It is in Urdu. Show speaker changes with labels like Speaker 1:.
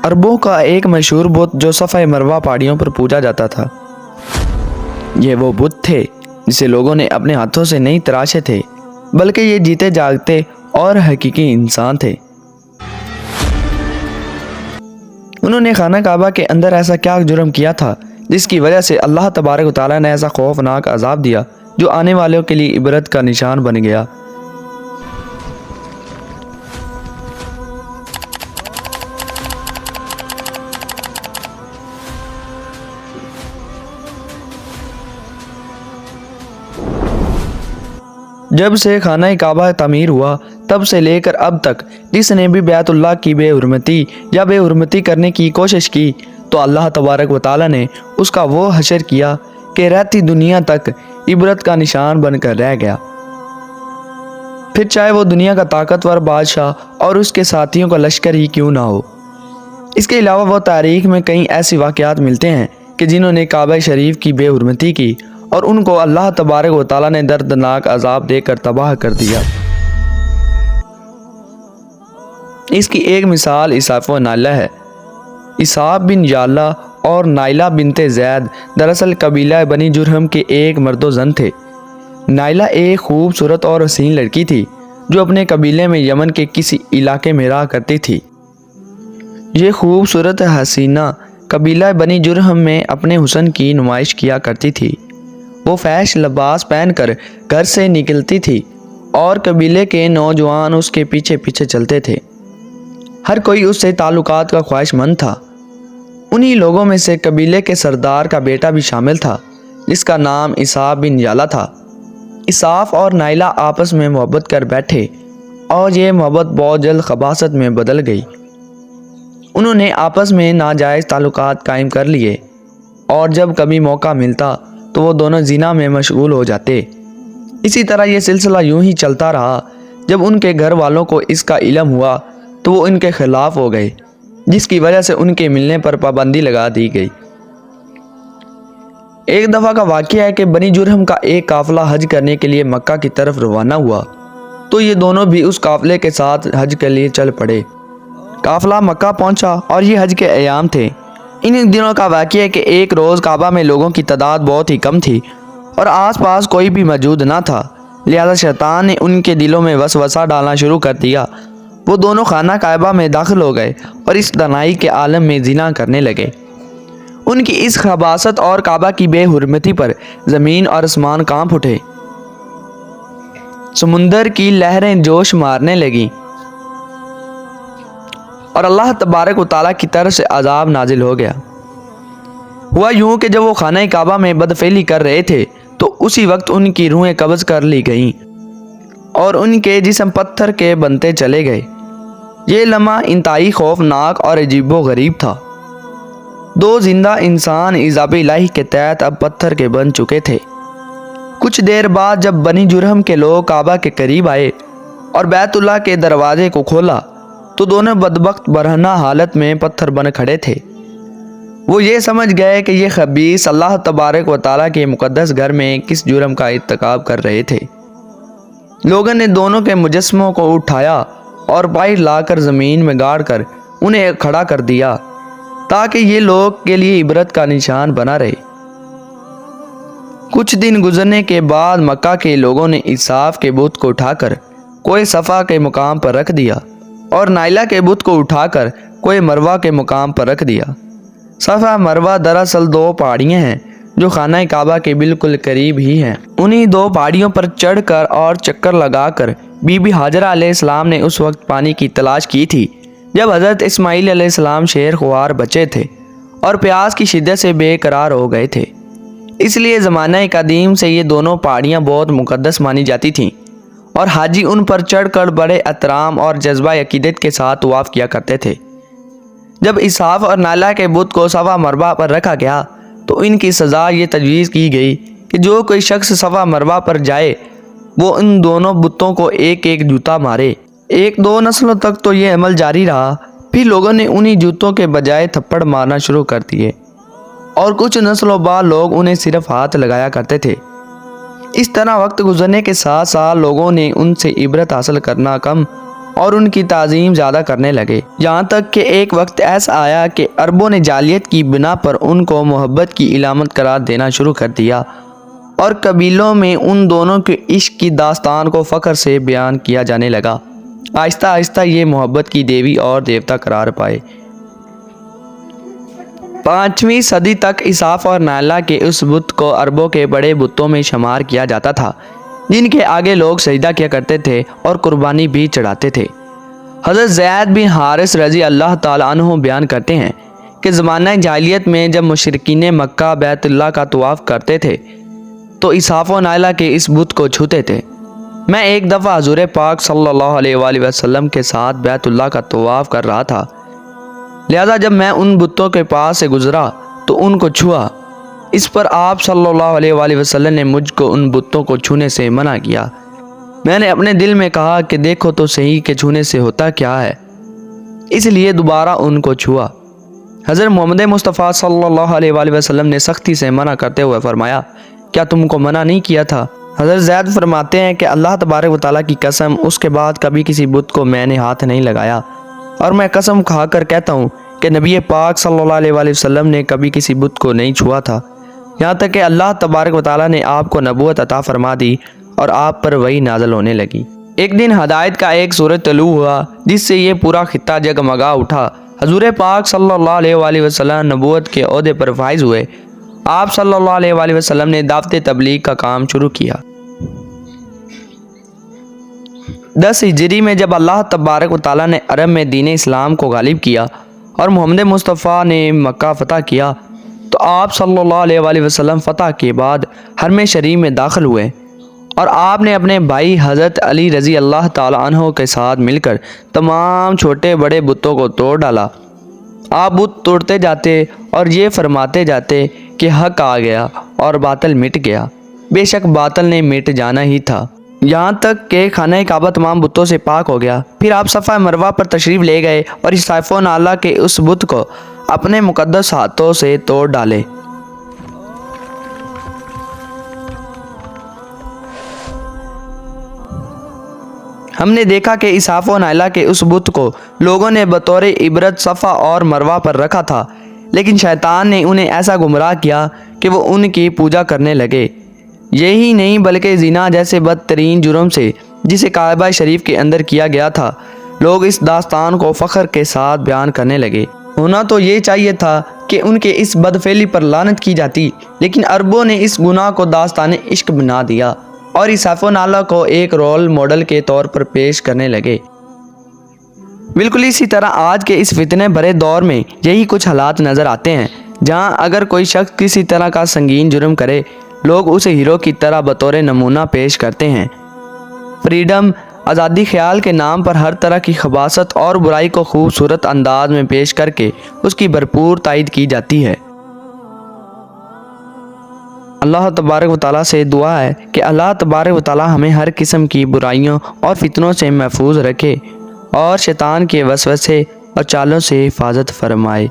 Speaker 1: عربوں کا ایک مشہور بت جو صفا مروہ پہاڑیوں پر پوجا جاتا تھا۔ یہ وہ بت تھے جسے لوگوں نے اپنے ہاتھوں سے نہیں تراشے تھے، بلکہ یہ جیتے جاگتے اور حقیقی انسان تھے۔ انہوں نے خانہ کعبہ کے اندر ایسا کیا جرم کیا تھا جس کی وجہ سے اللہ تبارک و تعالیٰ نے ایسا خوفناک عذاب دیا جو آنے والوں کے لیے عبرت کا نشان بن گیا۔ جب سے خانہ کعبہ تعمیر ہوا تب سے لے کر اب تک جس نے بھی بیت اللہ کی بے حرمتی یا بے حرمتی کرنے کی کوشش کی تو اللہ تبارک و تعالیٰ نے اس کا وہ حشر کیا کہ رہتی دنیا تک عبرت کا نشان بن کر رہ گیا، پھر چاہے وہ دنیا کا طاقتور بادشاہ اور اس کے ساتھیوں کا لشکر ہی کیوں نہ ہو۔ اس کے علاوہ وہ تاریخ میں کئی ایسی واقعات ملتے ہیں کہ جنہوں نے کعبہ شریف کی بے حرمتی کی اور ان کو اللہ تبارک و تعالیٰ نے دردناک عذاب دے کر تباہ کر دیا۔ اس کی ایک مثال اسحاق و نائلہ ہے۔ اسحاق بن یالہ اور نائلہ بنت زید دراصل قبیلہ بنی جرہم کے ایک مرد و زن تھے۔ نائلہ ایک خوبصورت اور حسین لڑکی تھی جو اپنے قبیلے میں یمن کے کسی علاقے میں رہا کرتی تھی۔ یہ خوبصورت حسینہ قبیلہ بنی جرہم میں اپنے حسن کی نمائش کیا کرتی تھی۔ وہ فحش لباس پہن کر گھر سے نکلتی تھی اور قبیلے کے نوجوان اس کے پیچھے پیچھے چلتے تھے۔ ہر کوئی اس سے تعلقات کا خواہش مند تھا۔ انہی لوگوں میں سے قبیلے کے سردار کا بیٹا بھی شامل تھا جس کا نام اسحاق بن یالہ تھا۔ اسحاق اور نائلہ آپس میں محبت کر بیٹھے اور یہ محبت بہت جلد خباثت میں بدل گئی۔ انہوں نے آپس میں ناجائز تعلقات قائم کر لیے اور جب کبھی موقع ملتا تو وہ دونوں زنا میں مشغول ہو جاتے۔ اسی طرح یہ سلسلہ یوں ہی چلتا رہا۔ جب ان کے گھر والوں کو اس کا علم ہوا تو وہ ان کے خلاف ہو گئے، جس کی وجہ سے ان کے ملنے پر پابندی لگا دی گئی۔ ایک دفعہ کا واقعہ ہے کہ بنی جرہم کا ایک قافلہ حج کرنے کے لیے مکہ کی طرف روانہ ہوا تو یہ دونوں بھی اس قافلے کے ساتھ حج کے لیے چل پڑے۔ قافلہ مکہ پہنچا اور یہ حج کے ایام تھے۔ ان دنوں کا واقعہ ہے کہ ایک روز کعبہ میں لوگوں کی تعداد بہت ہی کم تھی اور آس پاس کوئی بھی موجود نہ تھا، لہذا شیطان نے ان کے دلوں میں وسوسہ ڈالنا شروع کر دیا۔ وہ دونوں خانہ کعبہ میں داخل ہو گئے اور اس دنائی کے عالم میں زنا کرنے لگے۔ ان کی اس خباثت اور کعبہ کی بے حرمتی پر زمین اور آسمان کانپ اٹھے، سمندر کی لہریں جوش مارنے لگیں اور اللہ تبارک و تعالیٰ کی طرف سے عذاب نازل ہو گیا۔ ہوا یوں کہ جب وہ خانہ کعبہ میں بدفعلی کر رہے تھے تو اسی وقت ان کی روحیں قبض کر لی گئیں اور ان کے جسم پتھر کے بنتے چلے گئے۔ یہ لمحہ انتہائی خوفناک اور عجیب و غریب تھا۔ دو زندہ انسان عذاب الہی کے تحت اب پتھر کے بن چکے تھے۔ کچھ دیر بعد جب بنی جرہم کے لوگ کعبہ کے قریب آئے اور بیت اللہ کے دروازے کو کھولا تو دونوں بدبخت برہنہ حالت میں پتھر بن کھڑے تھے۔ وہ یہ سمجھ گئے کہ یہ خبیث اللہ تبارک و تعالیٰ کے مقدس گھر میں کس جرم کا ارتکاب کر رہے تھے۔ لوگوں نے دونوں کے مجسموں کو اٹھایا اور باہر لا کر زمین میں گاڑ کر انہیں کھڑا کر دیا تاکہ یہ لوگ کے لیے عبرت کا نشان بنا رہے۔ کچھ دن گزرنے کے بعد مکہ کے لوگوں نے اسحاق کے بت کو اٹھا کر کوہ صفا کے مقام پر رکھ دیا اور نائلہ کے بت کو اٹھا کر کوہ مروہ کے مقام پر رکھ دیا۔ صفا مروہ دراصل دو پہاڑیاں ہیں جو خانہ کعبہ کے بالکل قریب ہی ہیں۔ انہی دو پہاڑیوں پر چڑھ کر اور چکر لگا کر بی بی ہاجرہ علیہ السلام نے اس وقت پانی کی تلاش کی تھی جب حضرت اسماعیل علیہ السلام شیر خوار بچے تھے اور پیاس کی شدت سے بے قرار ہو گئے تھے۔ اس لیے زمانہ قدیم سے یہ دونوں پہاڑیاں بہت مقدس مانی جاتی تھیں اور حاجی ان پر چڑھ کر بڑے احترام اور جذبہ عقیدت کے ساتھ طواف کیا کرتے تھے۔ جب اسحاق اور نائلہ کے بت کو صفا مروہ پر رکھا گیا تو ان کی سزا یہ تجویز کی گئی کہ جو کوئی شخص صفا مروہ پر جائے وہ ان دونوں بتوں کو ایک ایک جوتا مارے۔ ایک دو نسلوں تک تو یہ عمل جاری رہا، پھر لوگوں نے انہی جوتوں کے بجائے تھپڑ مارنا شروع کر دیے اور کچھ نسلوں بعد لوگ انہیں صرف ہاتھ لگایا کرتے تھے۔ اس طرح وقت گزرنے کے ساتھ ساتھ لوگوں نے ان سے عبرت حاصل کرنا کم اور ان کی تعظیم زیادہ کرنے لگے، یہاں تک کہ ایک وقت ایسا آیا کہ عربوں نے جاہلیت کی بنا پر ان کو محبت کی علامت قرار دینا شروع کر دیا، اور قبیلوں میں ان دونوں کے عشق کی داستان کو فخر سے بیان کیا جانے لگا۔ آہستہ آہستہ یہ محبت کی دیوی اور دیوتا قرار پائے۔ 5ویں صدی تک اساف اور نائلہ کے اس بت کو عربوں کے بڑے بتوں میں شمار کیا جاتا تھا، جن کے آگے لوگ سجدہ کیا کرتے تھے اور قربانی بھی چڑھاتے تھے۔ حضرت زید بن حارث رضی اللہ تعالیٰ عنہ بیان کرتے ہیں کہ زمانہ جاہلیت میں جب مشرکین مکہ بیت اللہ کا طواف کرتے تھے تو اساف و نائلہ کے اس بت کو چھوتے تھے۔ میں ایک دفعہ حضور پاک صلی اللہ علیہ وآلہ وسلم کے ساتھ بیت اللہ کا طواف کر رہا تھا، لہذا جب میں ان بتوں کے پاس سے گزرا تو ان کو چھوا۔ اس پر آپ صلی اللہ علیہ وآلہ وسلم نے مجھ کو ان بتوں کو چھونے سے منع کیا۔ میں نے اپنے دل میں کہا کہ دیکھو تو صحیح کہ چھونے سے ہوتا کیا ہے، اس لیے دوبارہ ان کو چھوا۔ حضرت محمد مصطفیٰ صلی اللہ علیہ وآلہ وسلم نے سختی سے منع کرتے ہوئے فرمایا، کیا تم کو منع نہیں کیا تھا؟ حضرت زید فرماتے ہیں کہ اللہ تبارک و تعالیٰ کی قسم، اس کے بعد کبھی کسی بت کو میں نے ہاتھ نہیں لگایا، اور میں قسم کھا کر کہتا ہوں کہ نبی پاک صلی اللہ علیہ وآلہ وسلم نے کبھی کسی بت کو نہیں چھوا تھا، یہاں تک کہ اللہ تبارک و تعالیٰ نے آپ کو نبوت عطا فرما دی اور آپ پر وحی نازل ہونے لگی۔ ایک دن ہدایت کا ایک سورج طلوع ہوا جس سے یہ پورا خطہ جگمگا اٹھا۔ حضور پاک صلی اللہ علیہ وآلہ وسلم نبوت کے عہدے پر فائز ہوئے۔ آپ صلی اللہ علیہ وآلہ وسلم نے دعوت تبلیغ کا کام شروع کیا۔ 10 ہجری میں جب اللہ تبارک و تعالیٰ نے عرب میں دین اسلام کو غالب کیا اور محمد مصطفیٰ نے مکہ فتح کیا تو آپ صلی اللہ علیہ وآلہ وسلم فتح کے بعد حرم شریف میں داخل ہوئے، اور آپ نے اپنے بھائی حضرت علی رضی اللہ تعالیٰ عنہ کے ساتھ مل کر تمام چھوٹے بڑے بتوں کو توڑ ڈالا۔ آپ بت توڑتے جاتے اور یہ فرماتے جاتے کہ حق آ گیا اور باطل مٹ گیا۔ بے شک باطل نے مٹ جانا ہی تھا، یہاں تک کہ خانہ کعبہ تمام بتوں سے پاک ہو گیا۔ پھر آپ صفا مروہ پر تشریف لے گئے اور اساف و نائلہ کے اس بت کو اپنے مقدس ہاتھوں سے توڑ ڈالے۔ ہم نے دیکھا کہ اساف و نائلہ کے اس بت کو لوگوں نے بطور عبرت صفا اور مروہ پر رکھا تھا، لیکن شیطان نے انہیں ایسا گمراہ کیا کہ وہ ان کی پوجا کرنے لگے۔ یہی نہیں بلکہ زنا جیسے بدترین جرم سے جسے کعبہ شریف کے اندر کیا گیا تھا، لوگ اس داستان کو فخر کے ساتھ بیان کرنے لگے۔ ہونا تو یہ چاہیے تھا کہ ان کے اس بدفعلی پر لعنت کی جاتی، لیکن عربوں نے اس گناہ کو داستان عشق بنا دیا اور اساف و نائلہ کو ایک رول ماڈل کے طور پر پیش کرنے لگے۔ بالکل اسی طرح آج کے اس فتنے بھرے دور میں یہی کچھ حالات نظر آتے ہیں، جہاں اگر کوئی شخص کسی طرح کا سنگین جرم کرے، لوگ اسے ہیرو کی طرح بطور نمونہ پیش کرتے ہیں۔ فریڈم، آزادی خیال کے نام پر ہر طرح کی خباثت اور برائی کو خوبصورت انداز میں پیش کر کے اس کی بھرپور تائید کی جاتی ہے۔ اللہ تبارک و تعالیٰ سے دعا ہے کہ اللہ تبارک و تعالیٰ ہمیں ہر قسم کی برائیوں اور فتنوں سے محفوظ رکھے اور شیطان کے وسوسے اور چالوں سے حفاظت فرمائے۔